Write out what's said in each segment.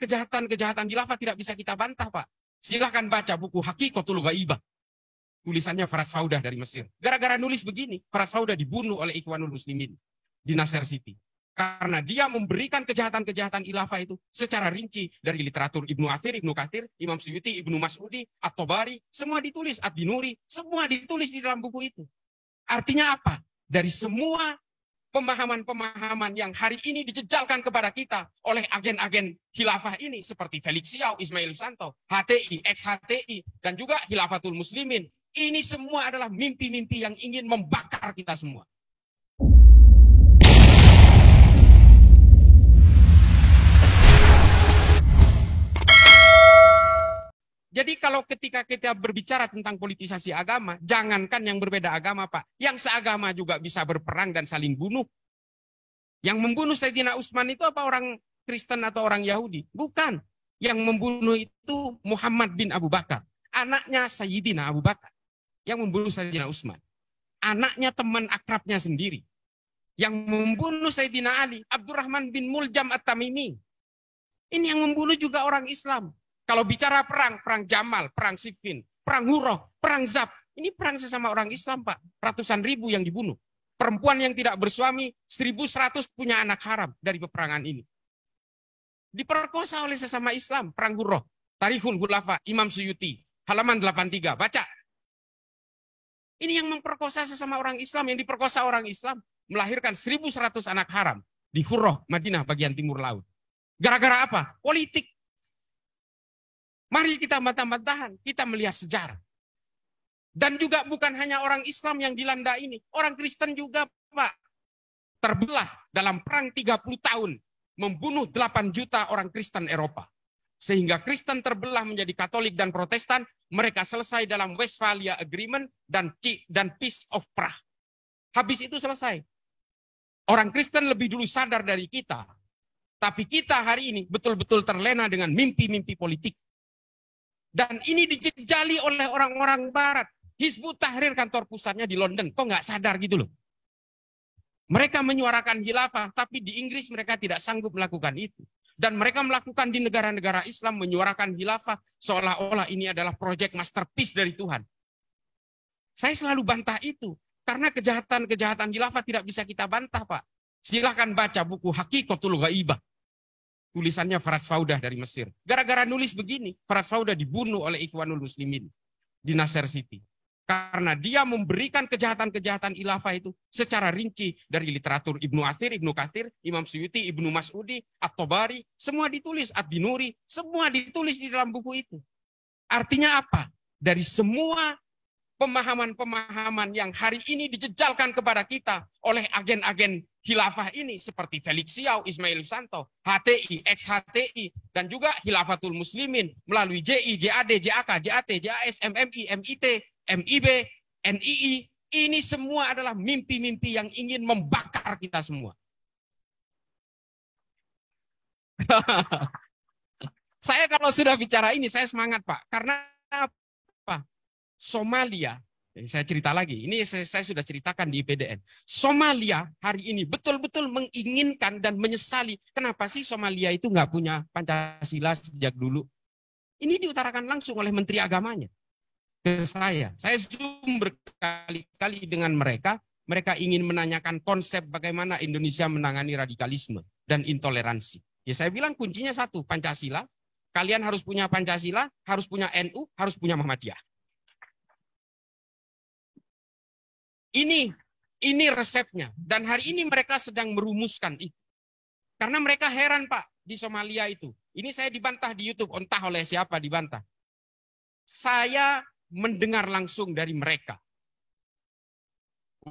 kejahatan-kejahatan khilafah tidak bisa kita bantah, Pak. Silahkan baca buku Haqiqatul Ghaibah. Tulisannya Farad Faudah dari Mesir. Gara-gara nulis begini, Farad Faudah dibunuh oleh Ikhwanul Muslimin di Nasr City. Karena dia memberikan kejahatan-kejahatan khilafah itu secara rinci dari literatur Ibnu Athir, Ibnu Katsir, Imam Suyuti, Ibnu Mas'udi, At-Tabari, semua ditulis, Ad-Dinuri, semua ditulis di dalam buku itu. Artinya apa? Dari semua pemahaman-pemahaman yang hari ini dijejalkan kepada kita oleh agen-agen khilafah ini seperti Felix Xiao, Ismail Santo, HTI, ex-HTI, dan juga Khilafatul Muslimin. Ini semua adalah mimpi-mimpi yang ingin membakar kita semua. Jadi kalau ketika kita berbicara tentang politisasi agama, jangankan yang berbeda agama, Pak. Yang seagama juga bisa berperang dan saling bunuh. Yang membunuh Sayyidina Utsman itu apa orang Kristen atau orang Yahudi? Bukan. Yang membunuh itu Muhammad bin Abu Bakar. Anaknya Sayyidina Abu Bakar. Yang membunuh Sayyidina Utsman. Anaknya teman akrabnya sendiri. Yang membunuh Sayyidina Ali, Abdurrahman bin Muljam At-Tamimi. Ini yang membunuh juga orang Islam. Kalau bicara perang, perang Jamal, perang Siffin, perang Hurrah, perang Zab, ini perang sesama orang Islam, Pak. Ratusan ribu yang dibunuh. Perempuan yang tidak bersuami, 1.100 punya anak haram dari peperangan ini. Diperkosa oleh sesama Islam, perang Hurrah. Tarikhul Khulafa, Imam Suyuti, halaman 83, baca. Ini yang memperkosa sesama orang Islam, yang diperkosa orang Islam, melahirkan 1.100 anak haram di Hurrah, Madinah, bagian timur laut. Gara-gara apa? Politik. Mari kita bantah-bantahan, kita melihat sejarah. Dan juga bukan hanya orang Islam yang dilanda ini, orang Kristen juga, Pak. Terbelah dalam perang 30 tahun, membunuh 8 juta orang Kristen Eropa. Sehingga Kristen terbelah menjadi Katolik dan Protestan, mereka selesai dalam Westphalia Agreement dan Peace of Prague. Habis itu selesai. Orang Kristen lebih dulu sadar dari kita. Tapi kita hari ini betul-betul terlena dengan mimpi-mimpi politik. Dan ini dijejali oleh orang-orang barat. Hizbut Tahrir kantor pusatnya di London. Kok nggak sadar gitu loh. Mereka menyuarakan khilafah, tapi di Inggris mereka tidak sanggup melakukan itu. Dan mereka melakukan di negara-negara Islam menyuarakan khilafah seolah-olah ini adalah proyek masterpiece dari Tuhan. Saya selalu bantah itu. Karena kejahatan-kejahatan khilafah tidak bisa kita bantah, Pak. Silahkan baca buku Haqiqatul Ghaibah. Tulisannya Farad Faudah dari Mesir. Gara-gara nulis begini, Farad Faudah dibunuh oleh Ikhwanul Muslimin di Nasr City. Karena dia memberikan kejahatan-kejahatan khilafah itu secara rinci dari literatur Ibnu Athir, Ibnu Katsir, Imam Suyuti, Ibnu Mas'udi, At-Tabari, semua ditulis, Ad-Dinuri, semua ditulis di dalam buku itu. Artinya apa? Dari semua pemahaman-pemahaman yang hari ini dijejalkan kepada kita oleh agen-agen khilafah ini seperti Felix Xiao, Ismail Santo, HTI, ex-HTI, dan juga Khilafatul Muslimin melalui JI, JAD, JAK, JAT, JAS, MMI, MIT, MIB, NII. Ini semua adalah mimpi-mimpi yang ingin membakar kita semua. Saya kalau sudah bicara ini, saya semangat, Pak. Karena apa? Somalia, saya cerita lagi, ini saya sudah ceritakan di IPDN. Somalia hari ini betul-betul menginginkan dan menyesali. Kenapa sih Somalia itu nggak punya Pancasila sejak dulu? Ini diutarakan langsung oleh Menteri Agamanya ke saya. Saya Zoom berkali-kali dengan mereka. Mereka ingin menanyakan konsep bagaimana Indonesia menangani radikalisme dan intoleransi. Ya saya bilang kuncinya satu, Pancasila. Kalian harus punya Pancasila, harus punya NU, harus punya Muhammadiyah. Ini resepnya. Dan hari ini mereka sedang merumuskan itu. Karena mereka heran, Pak, di Somalia itu. Ini saya dibantah di YouTube, entah oleh siapa dibantah. Saya mendengar langsung dari mereka.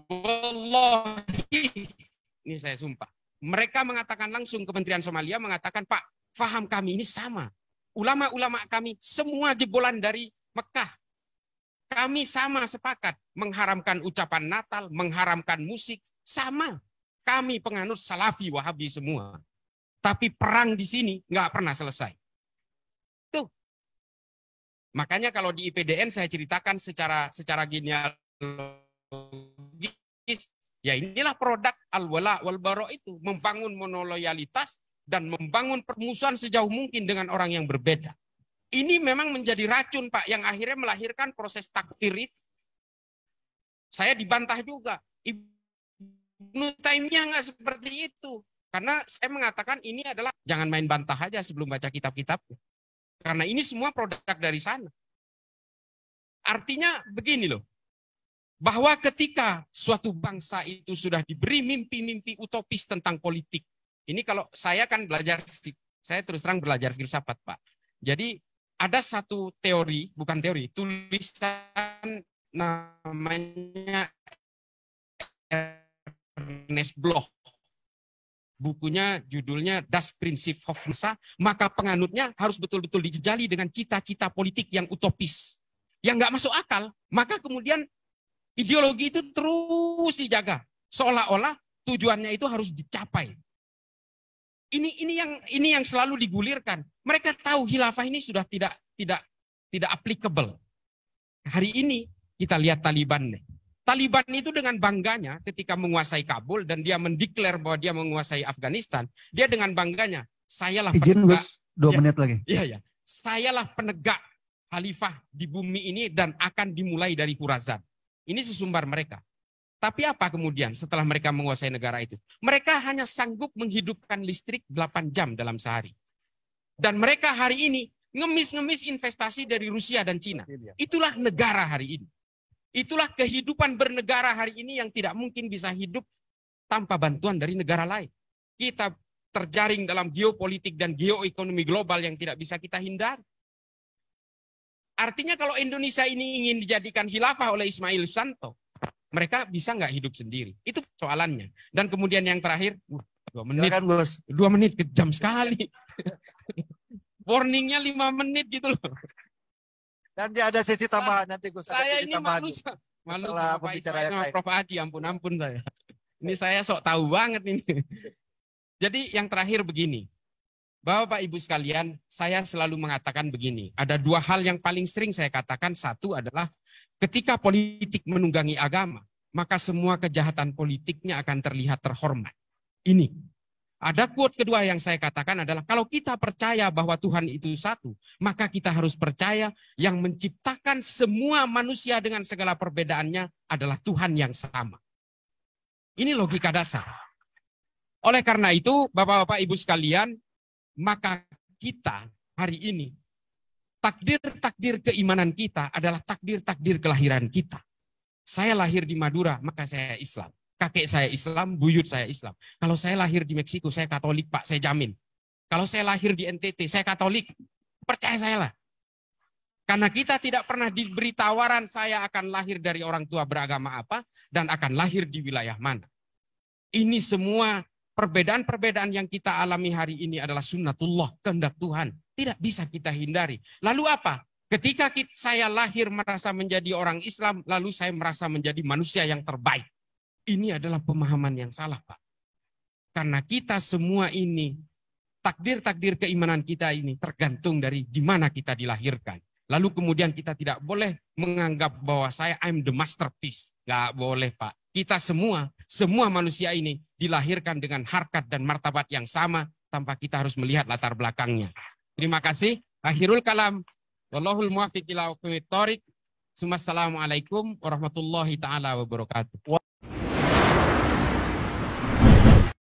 Wallahi, ini saya sumpah. Mereka mengatakan langsung, Kementerian Somalia mengatakan, Pak, faham kami ini sama. Ulama-ulama kami semua jebolan dari Mekah. Kami sama sepakat mengharamkan ucapan Natal, mengharamkan musik, sama. Kami penganut Salafi Wahabi semua. Tapi perang di sini nggak pernah selesai. Tuh. Makanya kalau di IPDN saya ceritakan secara genealogis, ya inilah produk al-wala wal bara itu, membangun monoloyalitas dan membangun permusuhan sejauh mungkin dengan orang yang berbeda. Ini memang menjadi racun, Pak, yang akhirnya melahirkan proses takfir itu. Saya dibantah juga. Ibnu Taimiyah nggak seperti itu. Karena saya mengatakan ini adalah, jangan main bantah aja sebelum baca kitab-kitab. Karena ini semua produk dari sana. Artinya begini loh. Bahwa ketika suatu bangsa itu sudah diberi mimpi-mimpi utopis tentang politik. Ini kalau saya kan belajar, saya terus terang belajar filsafat, Pak. Jadi ada satu teori, bukan teori, tulisan namanya Ernest Bloch. Bukunya judulnya Das Prinzip Hoffnung, maka penganutnya harus betul-betul dijejali dengan cita-cita politik yang utopis. Yang nggak masuk akal, maka kemudian ideologi itu terus dijaga. Seolah-olah tujuannya itu harus dicapai. Ini yang selalu digulirkan. Mereka tahu khilafah ini sudah tidak applicable. Hari ini kita lihat Taliban nih. Taliban itu dengan bangganya ketika menguasai Kabul dan dia mendeklar bahwa dia menguasai Afghanistan, dia dengan bangganya, sayalah penegak. Gus, 2 menit lagi. Iya. Sayalah penegak khalifah di bumi ini dan akan dimulai dari Khurazan. Ini sesumbar mereka. Tapi apa kemudian setelah mereka menguasai negara itu? Mereka hanya sanggup menghidupkan listrik 8 jam dalam sehari. Dan mereka hari ini ngemis-ngemis investasi dari Rusia dan Cina. Itulah negara hari ini. Itulah kehidupan bernegara hari ini yang tidak mungkin bisa hidup tanpa bantuan dari negara lain. Kita terjaring dalam geopolitik dan geoekonomi global yang tidak bisa kita hindari. Artinya kalau Indonesia ini ingin dijadikan khilafah oleh Ismail Santo, mereka bisa nggak hidup sendiri? Itu soalannya. Dan kemudian yang terakhir, 2 menit. Silakan, Gus. 2 menit, kejam sekali. Warningnya 5 menit gitu loh. Nanti ada sesi tambahan nanti Gus. Saya ini malu sama Prof. Aji, ampun saya. Ini saya sok tahu banget ini. Jadi yang terakhir begini. Bapak Ibu sekalian, saya selalu mengatakan begini. Ada 2 hal yang paling sering saya katakan. Satu adalah ketika politik menunggangi agama, maka semua kejahatan politiknya akan terlihat terhormat. Ini. Ada quote kedua yang saya katakan adalah kalau kita percaya bahwa Tuhan itu satu, maka kita harus percaya yang menciptakan semua manusia dengan segala perbedaannya adalah Tuhan yang sama. Ini logika dasar. Oleh karena itu, Bapak-bapak Ibu sekalian, maka kita hari ini, takdir-takdir keimanan kita adalah takdir-takdir kelahiran kita. Saya lahir di Madura, maka saya Islam. Kakek saya Islam, buyut saya Islam. Kalau saya lahir di Meksiko, saya Katolik, Pak, saya jamin. Kalau saya lahir di NTT, saya Katolik. Percaya saya lah. Karena kita tidak pernah diberi tawaran saya akan lahir dari orang tua beragama apa dan akan lahir di wilayah mana. Ini semua perbedaan-perbedaan yang kita alami hari ini adalah sunnatullah, kehendak Tuhan. Tidak bisa kita hindari. Lalu apa? Ketika saya lahir merasa menjadi orang Islam, lalu saya merasa menjadi manusia yang terbaik. Ini adalah pemahaman yang salah, Pak. Karena kita semua ini, takdir-takdir keimanan kita ini tergantung dari di mana kita dilahirkan. Lalu kemudian kita tidak boleh menganggap bahwa I'm the masterpiece. Nggak boleh, Pak. Kita semua manusia ini dilahirkan dengan harkat dan martabat yang sama tanpa kita harus melihat latar belakangnya. Terima kasih. Akhirul kalam. Wallahul muwaffiq ila aqwamit thoriq. Assalamualaikum warahmatullahi taala wabarakatuh.